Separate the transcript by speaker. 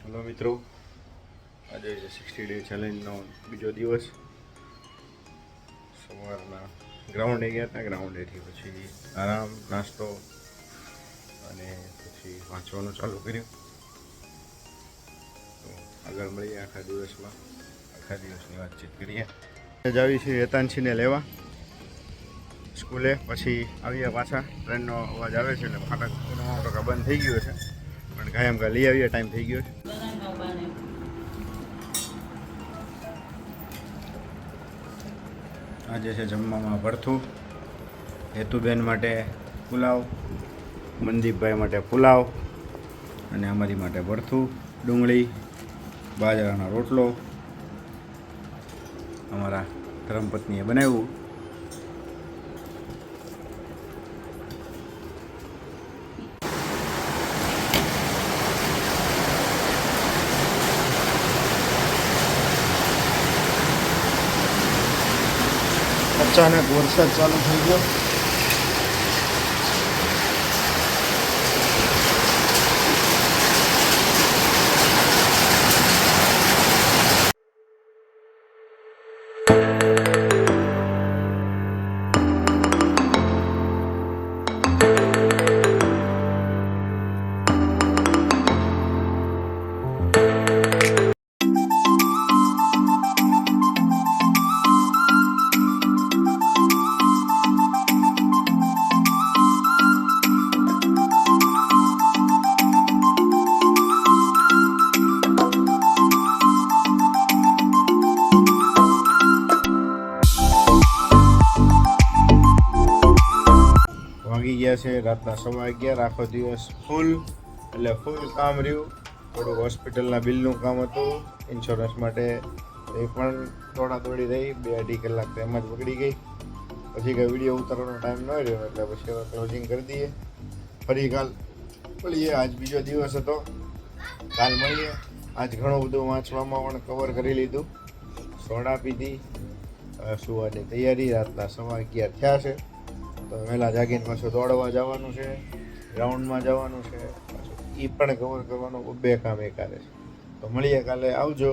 Speaker 1: Hello મિત્રો, આજે છે 60 ડે ચેલેન્જનો બીજો દિવસ. સવારના ગ્રાઉન્ડે ગયા હતા, ગ્રાઉન્ડેથી પછી આરામ, નાસ્તો અને પછી વાંચવાનું ચાલુ કર્યું. તો આગળ મળીએ આખા દિવસની વાતચીત કરીએ. જ આવી છે હેતાંશીને લેવા સ્કૂલે, પછી આવીએ પાછા. ટ્રેનનો અવાજ આવે છે એટલે ફાટક 99% બંધ થઈ ગયો છે, પણ કાયમ કા લઈ આવીએ, ટાઈમ થઈ ગયો છે. આજે છે જમવામાં ભરથું, હેતુબેન માટે પુલાવ, મનદીપભાઈ માટે પુલાવ અને અમારી માટે ભરથું, ડુંગળી, બાજરાનો રોટલો અમારા ધર્મપત્નીએ બનાવ્યું. અચાનક વરસાદ ચાલુ થઈ ગયો. વાગી ગયા છે રાતના 11:15. આખો દિવસ ફૂલ કામ રહ્યું. થોડુંક હોસ્પિટલના બિલનું કામ હતું, ઇન્સ્યોરન્સ માટે, એ પણ દોડાદોડી રહી. 2-2.5 કલાક તો એમ જ બગડી ગઈ. પછી કંઈ વિડીયો ઉતારવાનો ટાઈમ ન રહ્યો એટલે પછી હવે ક્લોઝિંગ કરી દઈએ. ફરી કાલ મળીએ. આજ બીજો દિવસ હતો, કાલ મળીએ. આજ ઘણું બધું વાંચવામાં પણ કવર કરી લીધું. સોડા પીધી, સુવાની તૈયારી. રાતના 11:15 થયા છે, તો વહેલા જાગીને પાછું દોડવા જવાનું છે, ગ્રાઉન્ડમાં જવાનું છે, પાછું એ પણ કવર કરવાનું. 2 કામ એકારે છે. તો મળીએ કાલે, આવજો.